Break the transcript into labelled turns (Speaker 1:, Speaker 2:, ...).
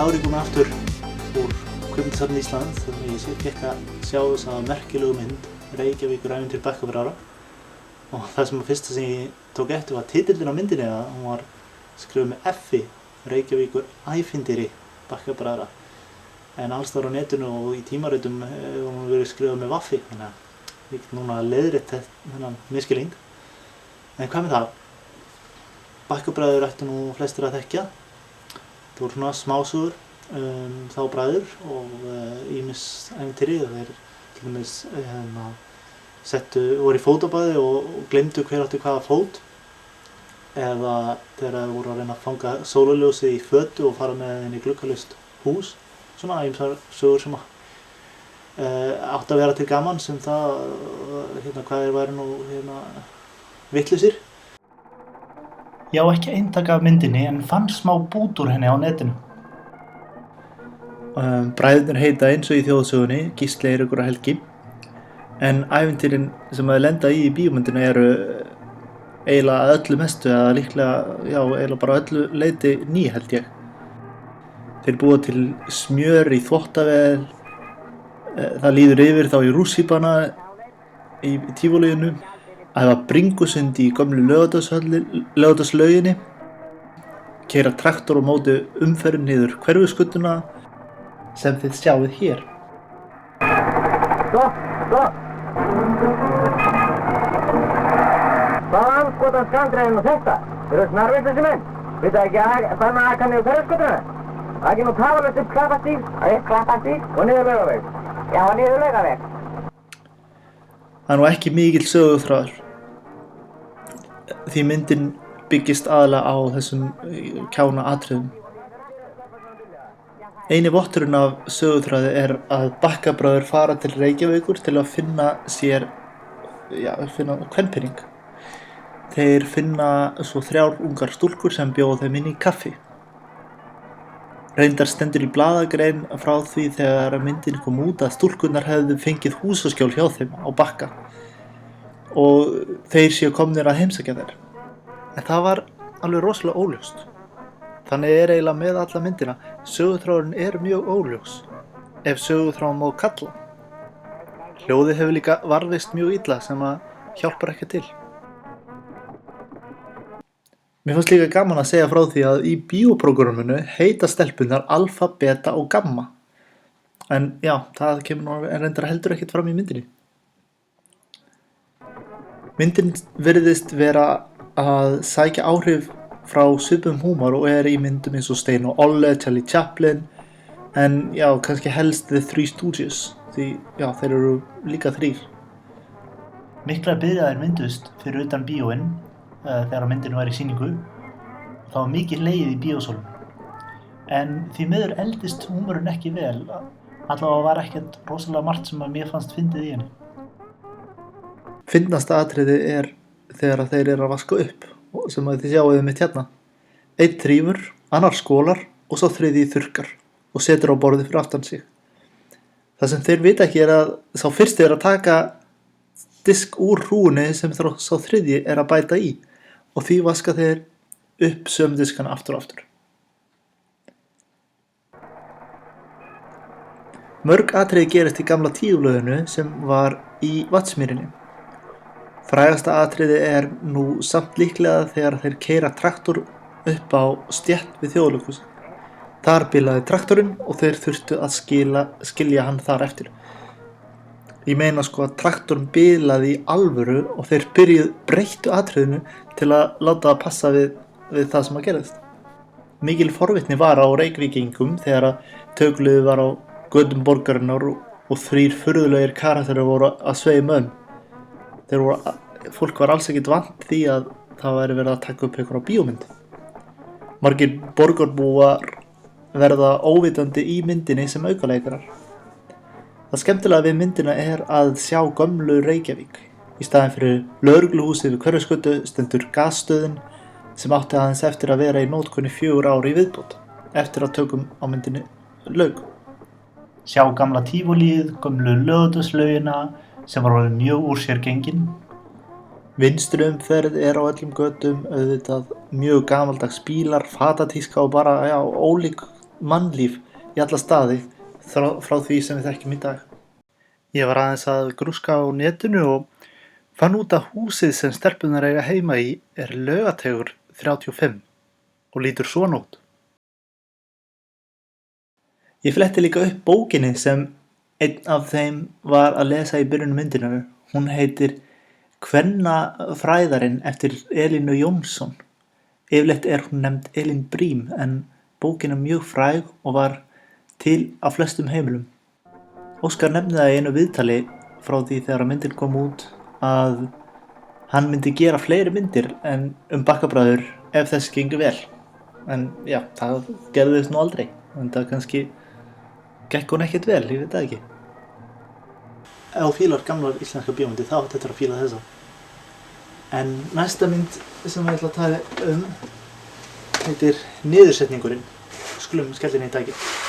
Speaker 1: Kári kominn aftur úr Kvikmyndasafni Íslands þannig að ég fékk að sjá þessa merkilegu mynd Reykjavíkur ævintýri Bakkafjöru og það sem fyrsta sem ég tók eftir var titillinn á myndinni að hún var skrifuð með F-i Reykjavíkur ævintýri Bakkafjöru en alls þar á netinu og í tímaritum hefur hún verið skrifuð með Vaffi þannig að ég get núna leiðrétt þennan misskilning. En hvað með það? Bakkabræður ættu nú flestir að þekkja. Það voru svona smásögur þá bræður og ýmis ævintýri og þeir til dæmis voru í fótabaði og gleymdu hver átti hvaða fót eða þegar þeir voru að reyna að fanga sólarljósið í fötu og fara með henni í gluggalaust hús. Svona ýmsar sögur sem áttu að vera til gaman sem það hvað þeir væru nú vitlausir. Ég á ekki eintak af myndinni en fann smá bút úr henni á netinu. Bræðurnir heita eins og í þjóðsögunni Gísli, Eiríkur og Helgi en ævintýrin sem þeir lenda í bíómyndinni eru eiginlega að öllu mestu eða líklega, eiginlega bara öllu leyti ný held ég. Þeir búa til smjör í þvottavél, það líður yfir þá í rússíbana í tívolíinu, æfa bringusund í gömlu Laugardalslauginni, keyra traktor á móti umferð niður Hverfisgötuna sem þið sjáið hér.
Speaker 2: Stopp! Hvaða andskotans skandræðin og þetta? Þeir eru snarvitlausir menn. Vita ekki að fara með aka niður Hverfisgötuna? Það er ekki nú tafarlaust upp Klappastíg og niður Laugaveg. Já, niður Laugaveg.
Speaker 1: Það er nú ekki mikill söguþráður því myndin byggist aðalega á þessum kjána atriðum. Eini votturinn af söguþráði er að Bakkabræður fara til Reykjavíkur til að finna sér, finna kvenpening. Þeir finna svo 3 ungar stúlkur sem bjóða þeim inn í kaffi. Reyndar stendur í blaðagrein frá því þegar myndin kom út að stúlkurnar hefðu fengið húsaskjól hjá þeim á Bakka og þeir séu komnir að heimsækja þeir. En það var alveg rosalega óljóst. Þannig eiginlega með alla myndina, söguþráðurinn er mjög óljós, ef söguþráðan má kalla. Hljóðið hefur líka varðveist mjög illa sem að hjálpar ekki til. Mér fannst líka gaman að segja frá því að í bíóprógramminu heita stelpunnar Alfa, Beta og Gamma. En já, það kemur nú reyndar heldur ekkert fram í myndinni. Myndin virðist vera að sækja áhrif frá svipum húmor og er í myndum eins og Stein og Olle, Charlie Chaplin, en já, kannski helst The Three Stooges, því já, þeir eru líka 3. Miklar biðraðir myndust fyrir utan bíóinn þegar myndin var í sýningu. Það var mikið legið í bíósólum. En því miður eldist húmorinn ekki vel, allavega var ekkert rosalega margt sem að mér fannst fyndið í henni. Fyndnasta atriði er þegar þeir eru að vaska upp, sem að þið sjáuð mitt hérna. Einn þrífur, annar skólar og svo þriðji þurrkar og setur á borðið fyrir aftan sig. Það sem þeir vita ekki er að sá fyrsti er að taka disk úr hrúgunni sem sá þriðji er að bæta í og því vaska þeir upp sömu diskana aftur og aftur. Mörg atriði gerist í gamla tígulöginu sem var í Vatnsmýrinni. Frægasta atriði er nú samt líklega þegar þeir keyra traktor upp á stétt við Þjóðleikhúsið. Þar bilaði traktorinn og þeir þurftu að skilja hann þar eftir. Ég meina sko að traktorinn bilaði í alvöru og þeir breyttu atriðinu til að láta það passa við það sem að gerðist. Mikil forvitni var á Reykvíkingum þegar að tökuliðið var á götum borgarinnar og 3 furðulegir karakterar voru að sveima fólk var alls ekkert vant því að það væri verið að taka upp einhverja bíómynd. Margir borgarbúar verða óvitandi í myndinni sem aukaleikarar. Það skemmtilega við myndina er að sjá gömlu Reykjavík. Í staðinn fyrir lögregluhúsið við Hverfisgötu stendur gasstöðin sem átti aðeins eftir að vera í notkun í 4 ár í viðbót eftir að tökum á myndinni lauk. Sjá gamla tívolíið, gömlu Laugardalslaugina sem var orðin mjög úr sér gengin. Vinstri umferð er á öllum götum, auðvitað mjög gamaldags bílar, fatatíska og bara ólík mannlíf í alla staði frá því sem við þekkjum í dag. Ég var aðeins að grúska á netinu og fann út að húsið sem stelpurnar eiga heima í er Laugateigur 35 og lítur svona út. Ég fletti líka upp bókinni sem einn af þeim var að lesa í byrjun myndinnar. Hún heitir Kvennafræðarinn eftir Elínu Jónsson. Yfirleitt er hún nefnd Elín Brím en bókin er mjög fræg og var til á flestum heimilum. Óskar nefndi það í einu viðtali frá því þegar myndin kom út að hann myndi gera fleiri myndir en Bakkabræður ef þess gengur vel. En já, það gerðist nú aldrei. En það kannski gekk hún ekkert vel, ég veit það ekki. Ef þú fílar gamlar íslenskar bíómyndir þá átt þetta að fíla þessa. En næsta mynd sem ég ætla að tala heitir Niðursetningurinn. Skulum skella henni í tækið.